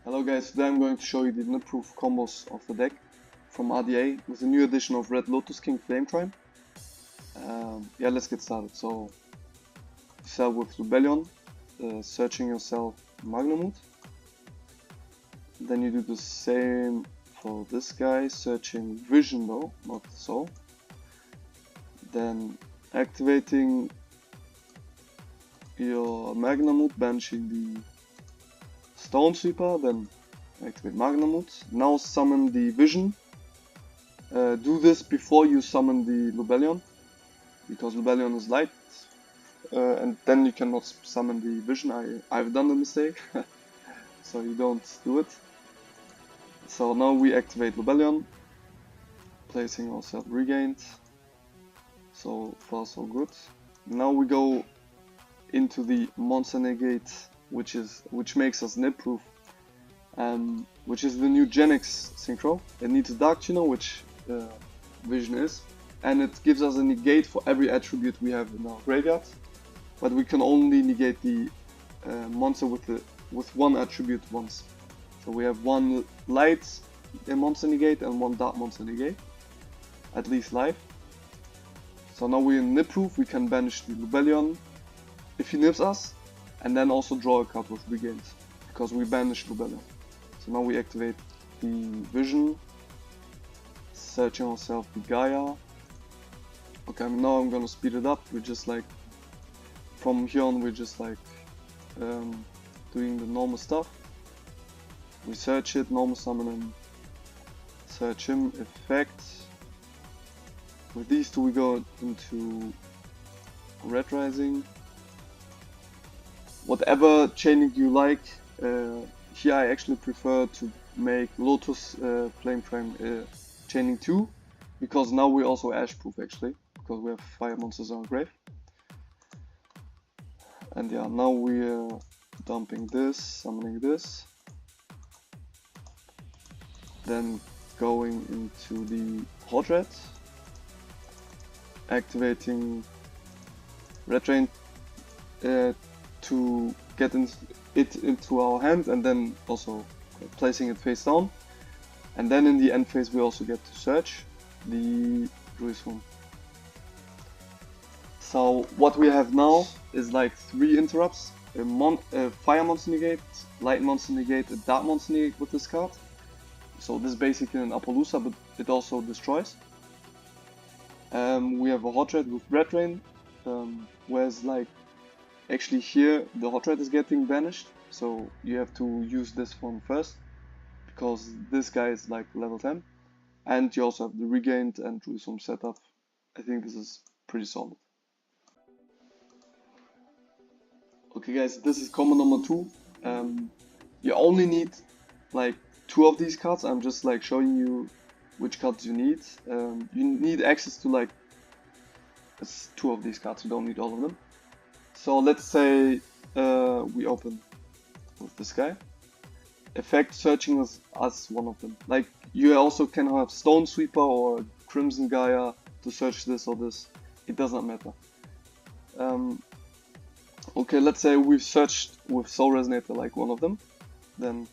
Hello guys, today I'm going to show you the Nibproof combos of the deck from RDA with the new edition of Red Lotus King Flame Crime. Yeah, let's get started. So, start with Rebellion, searching yourself Magnamut. Then you do the same for this guy, searching Vision though, not Soul. Then activating your Magnamut, banishing the Stone Sweeper, then activate Magnamut. Now summon the Vision. Do this before you summon the Rebellion, because Rebellion is light, and then you cannot summon the Vision. I've done the mistake, so you don't do it. So now we activate Rebellion, placing ourselves regained. So far so good. Now we go into the monster negate, which makes us Nibproof, which is the new Gen X synchro. It needs a Dark Chino, which Vision is, and it gives us a negate for every attribute we have in our graveyard, but we can only negate the monster with one attribute once. So we have one light monster negate and one dark monster negate, at least live. So now we're in Nibproof, we can banish the Rebellion if he nibs us, and then also draw a card with regains, because we banished Rebellion. So now we activate the Vision, searching ourselves the Gaia. Okay, now I'm gonna speed it up. We're just like, from here on, we're just like doing the normal stuff. We search it, normal summon him, search him, effect. With these two we go into Red Rising. Whatever chaining you like, here I actually prefer to make Lotus Flame Crime chaining 2, because now we're also Ash Proof actually, because we have fire monsters on grave. And yeah, now we're dumping this, summoning this, then going into the Hot Red, activating Red Rain to get it into our hand, and then also placing it face down. And then in the end phase we also get to search the Jerusalem. So what we have now is like 3 interrupts: a fire monster negate, light monster negate, a dark monster negate with this card. So this is basically an Appaloosa, but it also destroys. We have a Hot Red with Red Rain, whereas like actually here the Hot Red is getting banished, so you have to use this one first, because this guy is like level 10, and you also have the regained and Jerusalem setup. I think this is pretty solid. Okay guys, this is combo number 2. You only need like 2 of these cards. I'm just like showing you which cards you need. You need access to like 2 of these cards, you don't need all of them. So let's say we open with this guy. Effect searching as one of them. Like you also can have Stone Sweeper or Crimson Gaia to search this or this. It does not matter. Okay, let's say we've searched with Soul Resonator like one of them. Then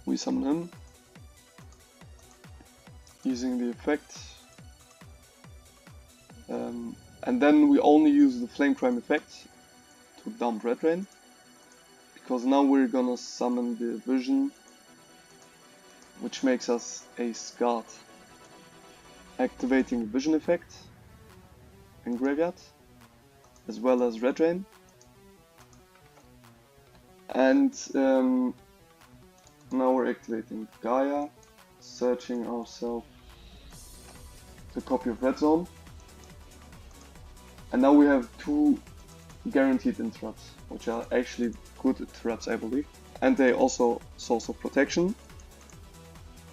we summon him using the effect. And then we only use the Flame Crime effect to dump Red Rain, because now we're gonna summon the Vision, which makes us a Scarred. Activating the Vision effect in Graveyard, as well as Red Rain. And now we're activating Gaia, searching ourselves the copy of Red Zone. And now we have 2 guaranteed interrupts, which are actually good interrupts, I believe. And they also source of protection.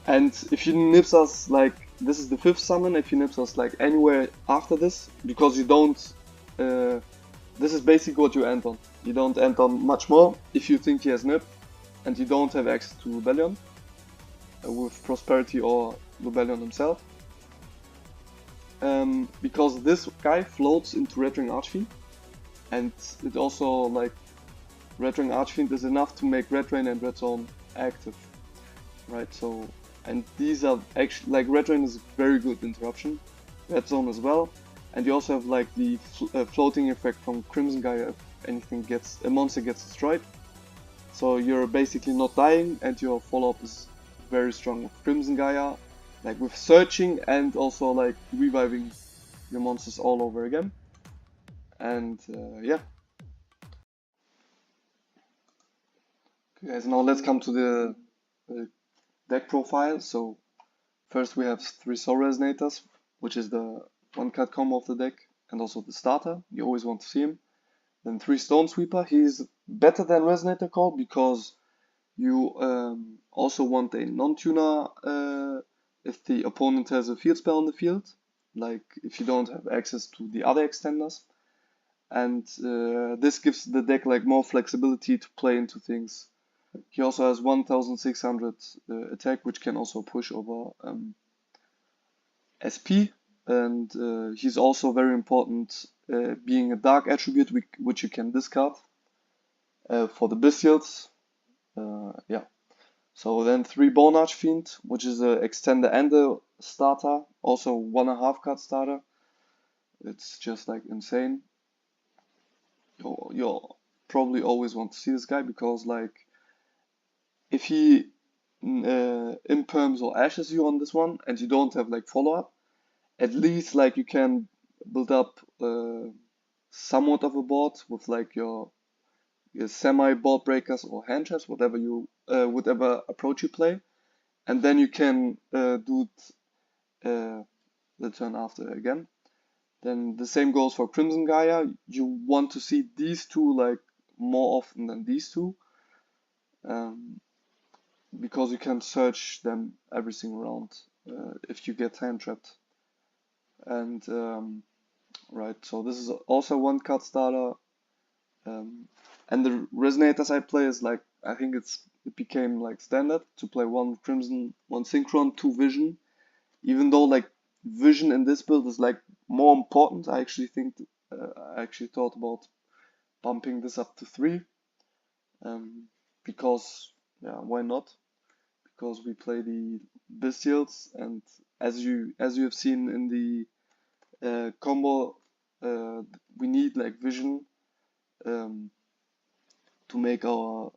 And if you nibs us, like, this is the 5th summon, if you nibs us like anywhere after this, because you don't, this is basically what you end on. You don't end on much more if you think he has nib, and you don't have access to Rebellion, with Prosperity or Rebellion himself. Because this guy floats into Red Ring Archfiend, and it also like Red Rain Archfiend is enough to make Red Rain and Red Zone active, right? So, and these are actually, like, Red Rain is very good interruption, Red Zone as well, and you also have like the floating effect from Crimson Gaia if anything a monster gets destroyed. So you're basically not dying, and your follow-up is very strong with Crimson Gaia, like with searching and also like reviving your monsters all over again. And yeah. Okay, guys, now let's come to the deck profile. So first we have 3 Soul Resonators, which is the 1-card combo of the deck, and also the starter. You always want to see him. Then 3 Stone Sweeper. He's better than Resonator Call because you also want a non-tuner if the opponent has a field spell on the field, like if you don't have access to the other extenders. And this gives the deck like more flexibility to play into things. He also has 1600 attack, which can also push over SP, and he's also very important being a dark attribute which you can discard for the Bestials. Yeah. So then 3 Bone Archfiend, which is an extender and a starter, also 1.5 card starter. It's just like insane. You'll probably always want to see this guy because like if he imperms or ashes you on this one and you don't have like follow up, at least like you can build up somewhat of a board with like your semi board breakers or hand traps, whatever approach you play, and then you can do the turn after again. Then the same goes for Crimson Gaia. You want to see these two like more often than these two, because you can search them every single round if you get hand trapped. And right, so this is also 1-card starter. And the Resonators I play is like, I think it became like standard to play 1 Crimson, 1 Synchron, 2 Vision. Even though like Vision in this build is like more important, I actually think I actually thought about bumping this up to 3. Because yeah, why not? Because we play the Bestials, and as you have seen in the combo, we need like Vision to make our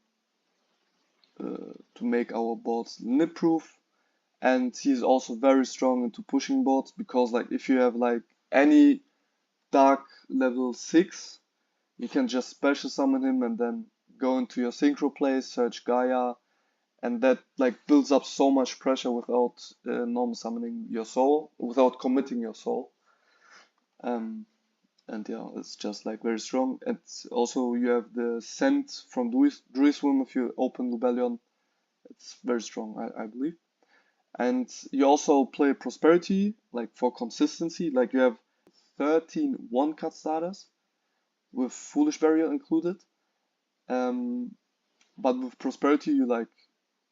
boards Nibproof, and he's also very strong into pushing boards because like if you have like any dark level 6, you can just special summon him and then go into your synchro play, search Gaia, and that like builds up so much pressure without normal summoning your soul, without committing your soul. And yeah, it's just like very strong. And also you have the scent from Druiswim if you open Lubellion. It's very strong, I believe. And you also play Prosperity, like for consistency. Like you have 13 1-card starters with Foolish Barrier included. But with Prosperity you like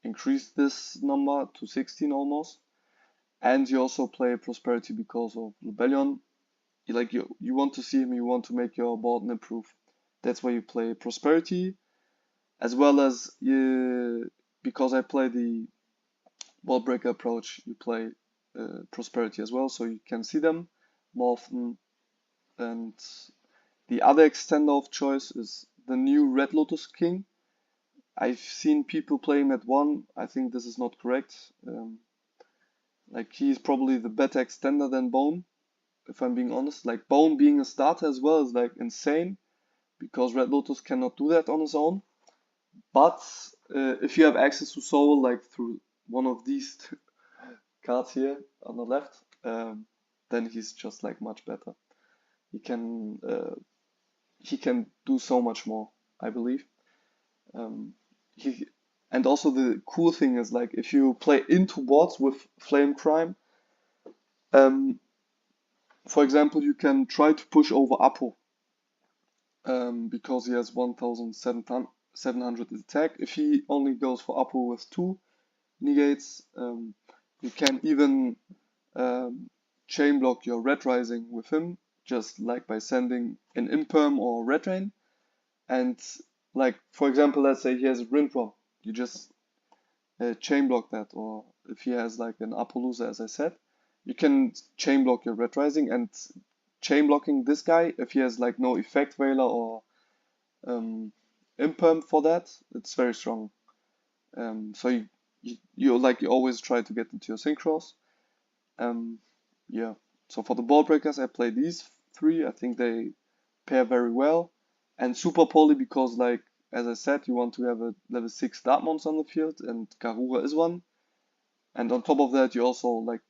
increase this number to 16 almost. And you also play Prosperity because of Lubellion. You want to see him, you want to make your board Nibproof. That's why you play Prosperity, as well as because I play the board breaker approach, you play Prosperity as well, so you can see them more often. And the other extender of choice is the new Red Lotus King. I've seen people playing at 1. I think this is not correct. Like he's probably the better extender than Bone, if I'm being honest. Like Bone being a starter as well is like insane, because Red Lotus cannot do that on his own. But if you have access to Soul, like through one of these cards here on the left, then he's just like much better. He can do so much more, I believe. And also the cool thing is like if you play into boards with Flame Crime, for example, you can try to push over Apo because he has 1700 attack. If he only goes for Apo with 2 negates, you can even chain block your Red Rising with him, just like by sending an Imperm or Red Rain. And like for example, let's say he has a Rinprom, you just chain block that, or if he has like an Appaloosa, as I said, you can chain block your Red Rising, and chain blocking this guy, if he has like no effect Veiler or imperm for that, it's very strong. So you always try to get into your synchros. Yeah. So for the ball breakers, I play these three. I think they pair very well. And super poly because, like as I said, you want to have a level 6 Dart monster on the field, and Karura is one. And on top of that, you also like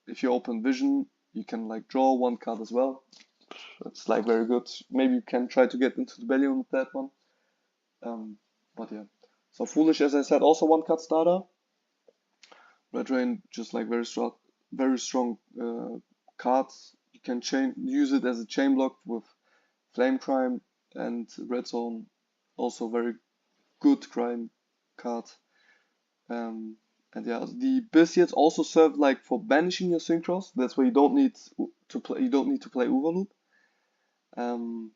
if you open Vision, you can like draw one card as well. It's like very good. Maybe you can try to get into the Bellion with that one. But yeah. So Foolish, as I said, also one card starter. Red Rain, just like very strong cards. You can use it as a chain block with Flame Crime, and Red Zone, also very good crime card. And yeah, the Biscuits also serve like for banishing your synchros. That's why you don't need to play. You don't need to play Overloop. Um,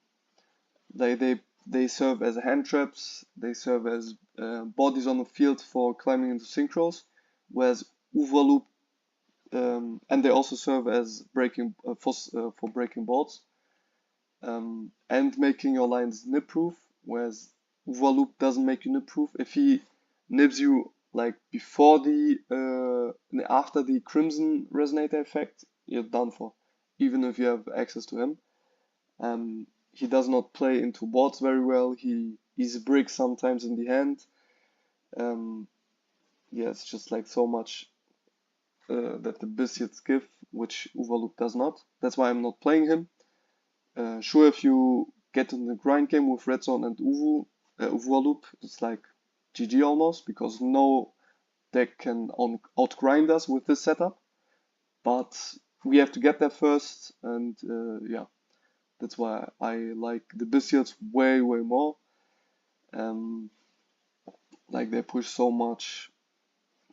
they serve as hand traps. They serve as bodies on the field for climbing into synchros. Whereas Overloop, and they also serve as breaking for breaking boards, and making your lines nib-proof. Whereas Overloop doesn't make you nib-proof. If he nibs you like before after the Crimson Resonator effect, you're done for, even if you have access to him. He does not play into boards very well. He's a brick sometimes in the hand. Yeah, it's just like so much that the Biscuits give, which Overloop does not. That's why I'm not playing him. Sure, if you get in the grind game with Red Zone and Overloop, it's like GG almost, because no deck can outgrind us with this setup. But we have to get there first, and yeah, that's why I like the Biscuits way more. Like they push so much,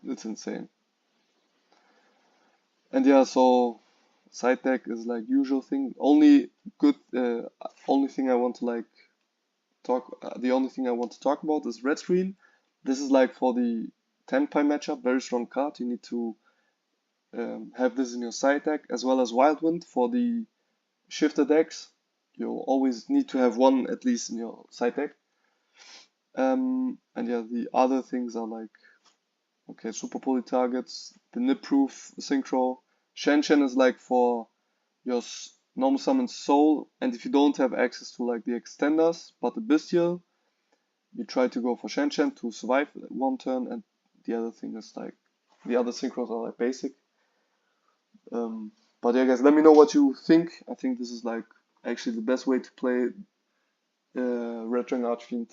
it's insane. And yeah, so side deck is like usual thing. Only thing I want to like the only thing I want to talk about is red screen. This is like for the 10 pie matchup, very strong card. You need to have this in your side deck, as well as Wildwind for the shifter decks. You'll always need to have one at least in your side deck. And yeah, the other things are like, okay, super poly targets, the Nibproof synchro. Shen is like for your normal summon soul, and if you don't have access to like the extenders but the bestial, you try to go for Shen to survive one turn, and the other thing is like the other synchros are like basic. But yeah, guys, let me know what you think. I think this is like actually the best way to play Red Dragon Archfiend